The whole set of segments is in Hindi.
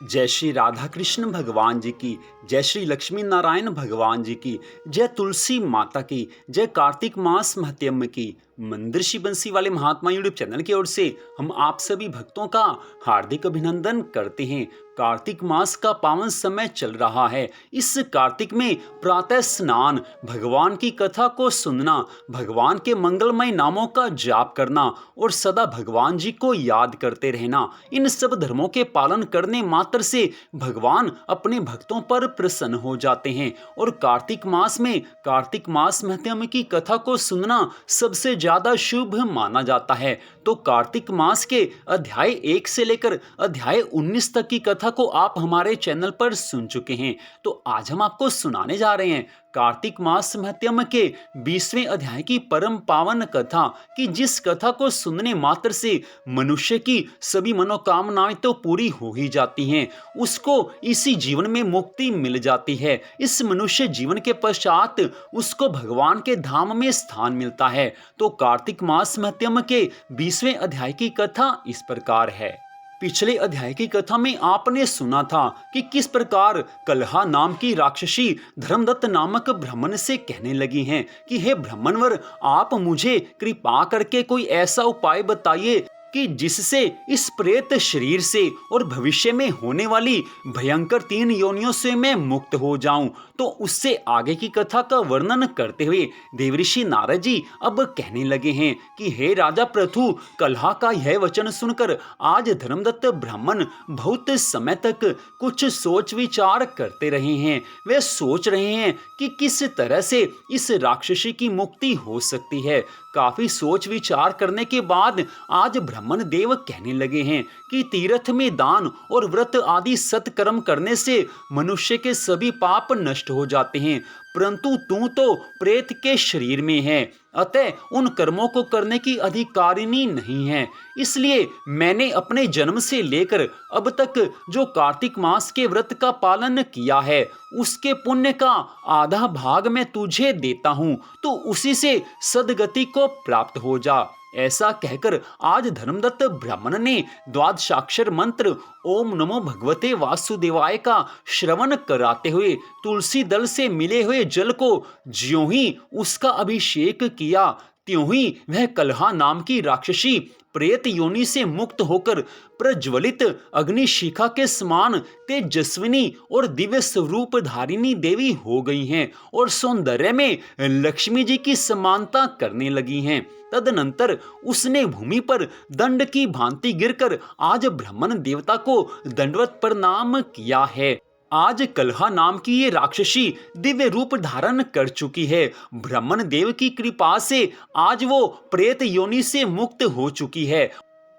जय श्री राधा कृष्ण भगवान जी की, जय श्री लक्ष्मी नारायण भगवान जी की, जय तुलसी माता की, जय कार्तिक मास महत्म की। मंदिर श्री बंसी वाले महात्मा यूट्यूब चैनल की ओर से हम आप सभी भक्तों का हार्दिक अभिनंदन करते हैं। कार्तिक मास का पावन समय चल रहा है। इस कार्तिक में प्रातः स्नान, भगवान की कथा को सुनना, भगवान के मंगलमय नामों का जाप करना और सदा भगवान जी को याद करते रहना, इन सब धर्मों के पालन करने मात्र से भगवान अपने भक्तों पर प्रसन्न हो जाते हैं। और कार्तिक मास में कार्तिक मास महत्म की कथा को सुनना सबसे ज्यादा शुभ माना जाता है। तो कार्तिक मास के अध्याय 1 से लेकर अध्याय 19 तक की कथा को आप हमारे चैनल पर सुन चुके हैं। तो आज हम आपको सुनाने जा रहे हैं कार्तिक मास महत्म के 20वें अध्याय की परम पावन कथा, कि जिस कथा को सुनने मात्र से मनुष्य की सभी मनोकामनाएं तो पूरी हो ही जाती हैं, उसको इसी जीवन में मुक्ति मिल जाती है। इस मनुष्य जीवन के पश्चात उसको भगवान के धाम में स्थान मिलता है। तो कार्तिक मास महत्म के 20वें अध्याय की कथा इस प्रकार है। पिछले अध्याय की कथा में आपने सुना था कि किस प्रकार कलहा नाम की राक्षसी धर्मदत्त नामक ब्राह्मण से कहने लगी हैं कि हे ब्राह्मणवर, आप मुझे कृपा करके कोई ऐसा उपाय बताइए कि जिससे इस प्रेत शरीर से और भविष्य में होने वाली भयंकर 3 योनियों से मैं मुक्त हो जाऊं। तो उससे आगे की कथा का वर्णन करते हुए देवऋषि नारद जी अब कहने लगे हैं कि हे राजा पृथु, कलहा का यह वचन सुनकर आज धर्मदत्त ब्राह्मण बहुत समय तक कुछ सोच विचार करते रहे हैं। वे सोच रहे हैं कि किस तरह से इस राक्षसी की मुक्ति हो सकती है। काफी सोच विचार करने के बाद आज ब्राह्मण देव कहने लगे हैं कि तीर्थ में दान और व्रत आदि सत्कर्म करने से मनुष्य के सभी पाप नष्ट हो जाते हैं, परंतु तू तो प्रेत के शरीर में है, अतः उन कर्मों को करने की अधिकारिणी नहीं है। इसलिए मैंने अपने जन्म से लेकर अब तक जो कार्तिक मास के व्रत का पालन किया है, उसके पुण्य का आधा भाग मैं तुझे देता हूं, तो उसी से सदगति को प्राप्त हो जा। ऐसा कहकर आज धर्मदत्त ब्राह्मण ने द्वादशाक्षर मंत्र ओम नमो भगवते वासुदेवाय का श्रवण कराते हुए तुलसी दल से मिले हुए जल को ज्यों ही उसका अभिषेक किया, त्यों ही वह कलहा नाम की राक्षसी प्रेत योनि से मुक्त होकर प्रज्वलित अग्निशिखा के समान तेजस्विनी और दिव्य स्वरूप धारिणी देवी हो गई हैं और सौंदर्य में लक्ष्मी जी की समानता करने लगी हैं। तदनंतर उसने भूमि पर दंड की भांति गिरकर आज ब्राह्मण देवता को दंडवत प्रणाम किया है। आज कलहा नाम की ये राक्षसी दिव्य रूप धारण कर चुकी है। ब्राह्मण देव की कृपा से आज वो प्रेत योनि से मुक्त हो चुकी है।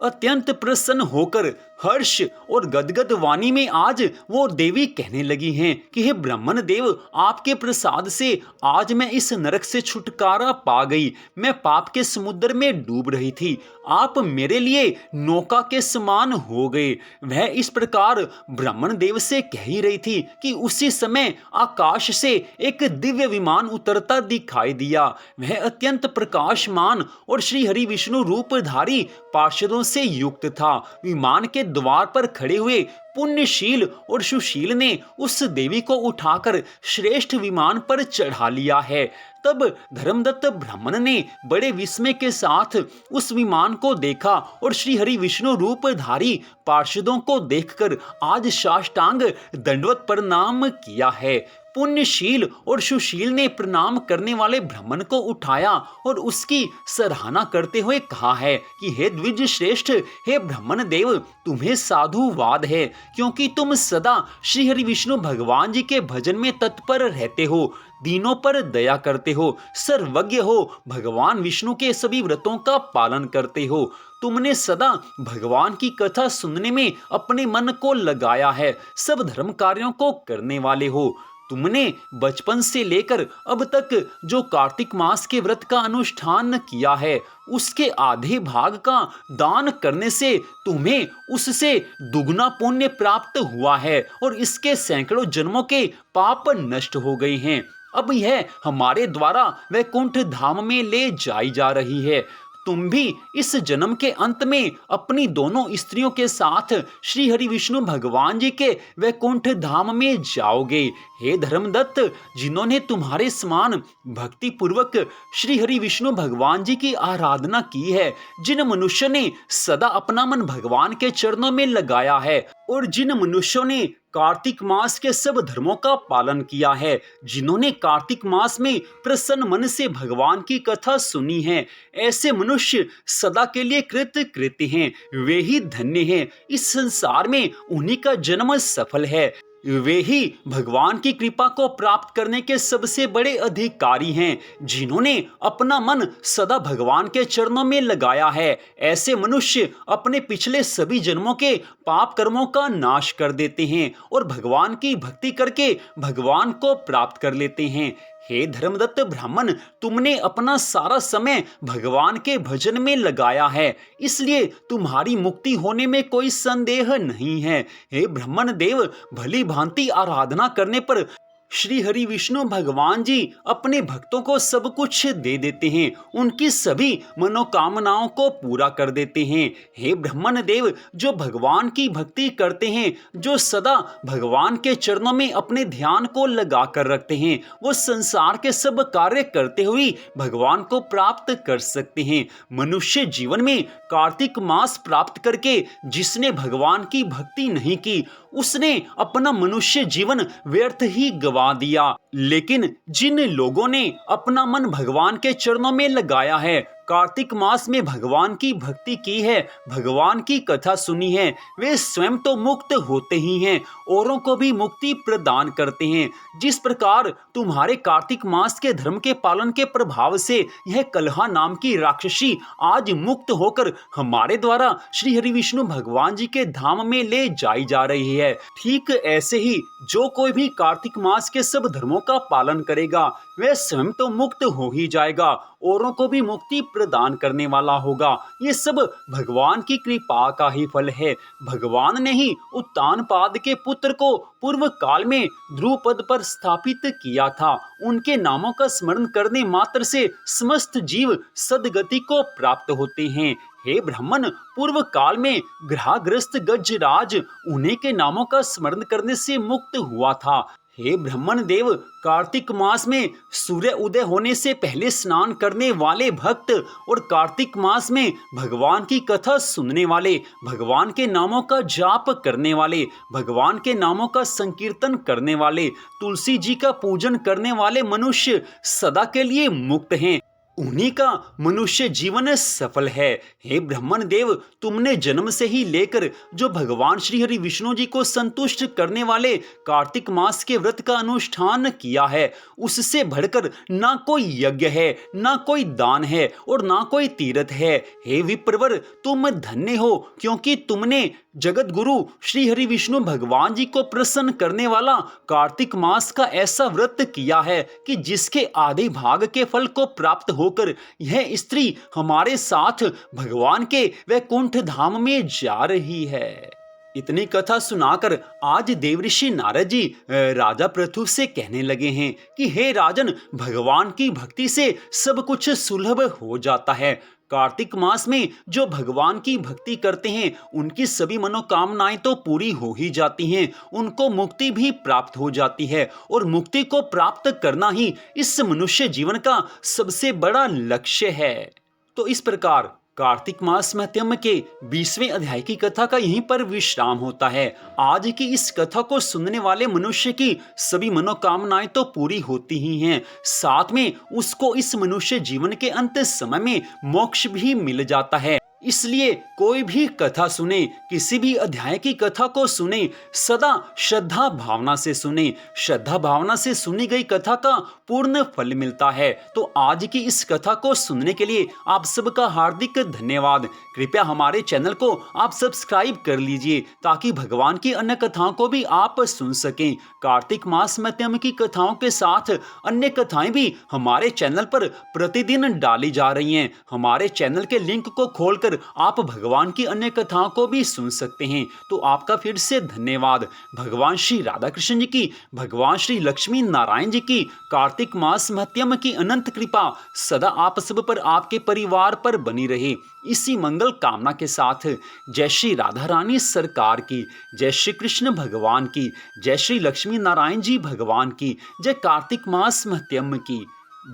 अत्यंत प्रसन्न होकर हर्ष और गदगद वाणी में आज वो देवी कहने लगी हैं कि हे ब्राह्मण देव, आपके प्रसाद से आज मैं इस नरक से छुटकारा पा गई। मैं पाप के समुद्र में डूब रही थी, आप मेरे लिए नौका के समान हो गए। वह इस प्रकार ब्राह्मण देव से कह ही रही थी कि उसी समय आकाश से एक दिव्य विमान उतरता दिखाई दिया। वह अत्यंत प्रकाशमान और श्री हरि विष्णु रूपधारी पार्षदों से युक्त था। विमान के द्वार पर खड़े हुए पुण्यशील और सुशील ने उस देवी को उठाकर श्रेष्ठ विमान पर चढ़ा लिया है। तब धर्मदत्त ब्राह्मण ने बड़े विस्मय के साथ उस विमान को देखा और श्री हरि विष्णु रूपधारी पार्षदों को देखकर आज साष्टांग दंडवत प्रणाम किया है। पुण्यशील और सुशील ने प्रणाम करने वाले ब्राह्मण को उठाया और उसकी सराहना करते हुए कहा है कि हे द्विज श्रेष्ठ, हे ब्राह्मण देव, तुम्हें साधुवाद है, क्योंकि तुम सदा श्री हरि विष्णु भगवान जी के भजन में तत्पर रहते हो, दीनों पर दया करते हो, सर्वज्ञ हो, भगवान विष्णु के सभी व्रतों का पालन करते हो। तुमने सदा भगवान की कथा सुनने में अपने मन को लगाया है, सब धर्म कार्यों को करने वाले हो। तुमने बचपन से लेकर अब तक जो कार्तिक मास के व्रत का अनुष्ठान किया है, उसके आधे भाग का दान करने से तुम्हें उससे दुगना पुण्य प्राप्त हुआ है और इसके सैकड़ों जन्मों के पाप नष्ट हो गए हैं। अब यह हमारे द्वारा वैकुंठ धाम में ले जाई जा रही है। तुम भी इस जन्म के अंत में अपनी दोनों स्त्रियों के साथ श्री हरि विष्णु भगवान जी के वैकुंठ धाम में जाओगे। हे धर्मदत्त, जिन्होंने तुम्हारे समान भक्ति पूर्वक श्री हरि विष्णु भगवान जी की आराधना की है, जिन मनुष्यों ने सदा अपना मन भगवान के चरणों में लगाया है और जिन मनुष्यों ने कार्तिक मास के सब धर्मों का पालन किया है, जिन्होंने कार्तिक मास में प्रसन्न मन से भगवान की कथा सुनी है, ऐसे मनुष्य सदा के लिए कृतकृत्य हैं। वे ही धन्य हैं। इस संसार में उन्हीं का जन्म सफल है। वे ही भगवान की कृपा को प्राप्त करने के सबसे बड़े अधिकारी हैं, जिन्होंने अपना मन सदा भगवान के चरणों में लगाया है। ऐसे मनुष्य अपने पिछले सभी जन्मों के पाप कर्मों का नाश कर देते हैं और भगवान की भक्ति करके भगवान को प्राप्त कर लेते हैं। हे धर्मदत्त ब्राह्मण, तुमने अपना सारा समय भगवान के भजन में लगाया है, इसलिए तुम्हारी मुक्ति होने में कोई संदेह नहीं है। हे ब्राह्मण देव, भली भांति आराधना करने पर श्री हरि विष्णु भगवान जी अपने भक्तों को सब कुछ दे देते हैं, उनकी सभी मनोकामनाओं को पूरा कर देते हैं। हे ब्राह्मण देव, जो भगवान की भक्ति करते हैं, जो सदा भगवान के चरणों में अपने ध्यान को लगा कर रखते हैं, वो संसार के सब कार्य करते हुए भगवान को प्राप्त कर सकते हैं। मनुष्य जीवन में कार्तिक मास प्राप्त करके जिसने भगवान की भक्ति नहीं की, उसने अपना मनुष्य जीवन व्यर्थ ही गवा दिया। लेकिन जिन लोगों ने अपना मन भगवान के चरणों में लगाया है, कार्तिक मास में भगवान की भक्ति की है, भगवान की कथा सुनी है, वे स्वयं तो मुक्त होते ही हैं, औरों को भी मुक्ति प्रदान करते हैं। जिस प्रकार तुम्हारे कार्तिक मास के धर्म के पालन के प्रभाव से यह कलहा नाम की राक्षसी आज मुक्त होकर हमारे द्वारा श्री हरि विष्णु भगवान जी के धाम में ले जाई जा रही है, ठीक ऐसे ही जो कोई भी कार्तिक मास के सब धर्मों का पालन करेगा, वह स्वयं तो मुक्त हो ही जाएगा, औरों को भी मुक्ति प्रदान करने वाला होगा। ये सब भगवान की कृपा का ही फल है। भगवान ने ही उत्तानपाद के पुत्र को पूर्व काल में ध्रुव पद पर स्थापित किया था। उनके नामों का स्मरण करने मात्र से समस्त जीव सद्गति को प्राप्त होते हैं। हे ब्राह्मण, पूर्व काल में ग्रहग्रस्त गजराज उन्हीं के नामों का स्मरण करने से मुक्त हुआ था। हे ब्राह्मण देव, कार्तिक मास में सूर्य उदय होने से पहले स्नान करने वाले भक्त और कार्तिक मास में भगवान की कथा सुनने वाले, भगवान के नामों का जाप करने वाले, भगवान के नामों का संकीर्तन करने वाले, तुलसी जी का पूजन करने वाले मनुष्य सदा के लिए मुक्त हैं। उन्हीं का मनुष्य जीवन सफल है। हे ब्राह्मण देव, तुमने जन्म से ही लेकर जो भगवान श्री हरि विष्णु जी को संतुष्ट करने वाले कार्तिक मास के व्रत का अनुष्ठान किया है, उससे बढ़कर ना कोई यज्ञ है, ना कोई दान है और ना कोई तीर्थ है। हे विप्रवर, तुम धन्य हो, क्योंकि तुमने जगत गुरु श्री हरि विष्णु भगवान जी को प्रसन्न करने वाला कार्तिक मास का ऐसा व्रत किया है कि जिसके आधे भाग के फल को प्राप्त होकर यह स्त्री हमारे साथ भगवान के वैकुंठ धाम में जा रही है। इतनी कथा सुनाकर आज देवऋषि नारद जी राजा पृथु से कहने लगे हैं कि हे राजन, भगवान की भक्ति से सब कुछ सुलभ हो जाता है। कार्तिक मास में जो भगवान की भक्ति करते हैं, उनकी सभी मनोकामनाएं तो पूरी हो ही जाती हैं, उनको मुक्ति भी प्राप्त हो जाती है और मुक्ति को प्राप्त करना ही इस मनुष्य जीवन का सबसे बड़ा लक्ष्य है। तो इस प्रकार कार्तिक मास महत्म के 20वें अध्याय की कथा का यहीं पर विश्राम होता है। आज की इस कथा को सुनने वाले मनुष्य की सभी मनोकामनाएं तो पूरी होती ही हैं, साथ में उसको इस मनुष्य जीवन के अंत समय में मोक्ष भी मिल जाता है। इसलिए कोई भी कथा सुने, किसी भी अध्याय की कथा को सुने, सदा श्रद्धा भावना से सुने। श्रद्धा भावना से सुनी गई कथा का पूर्ण फल मिलता है। तो आज की इस कथा को सुनने के लिए आप सबका हार्दिक धन्यवाद। कृपया हमारे चैनल को आप सब्सक्राइब कर लीजिए ताकि भगवान की अन्य कथाओं को भी आप सुन सकें। कार्तिक मास महत्म की कथाओं के साथ अन्य कथाएं भी हमारे चैनल पर प्रतिदिन डाली जा रही हैं। हमारे चैनल के लिंक को खोलकर पर आप भगवान की अन्य कथाओं को भी सुन सकते हैं। तो आपका फिर से धन्यवाद। भगवान श्री राधा कृष्ण जी की, भगवान श्री लक्ष्मी नारायण जी की, कार्तिक मास महत्यम की अनंत कृपा सदा आप सब पर, आपके परिवार पर बनी रहे। इसी मंगल कामना के साथ जय श्री राधा रानी सरकार की, जय श्री कृष्ण भगवान की, जय श्री लक्ष्मी नारायण जी भगवान की, जय कार्तिक मास महत्यम की।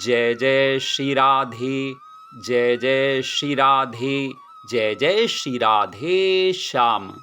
जय जय श्री राधे, जय जय श्री राधे, जय जय श्री राधे श्याम।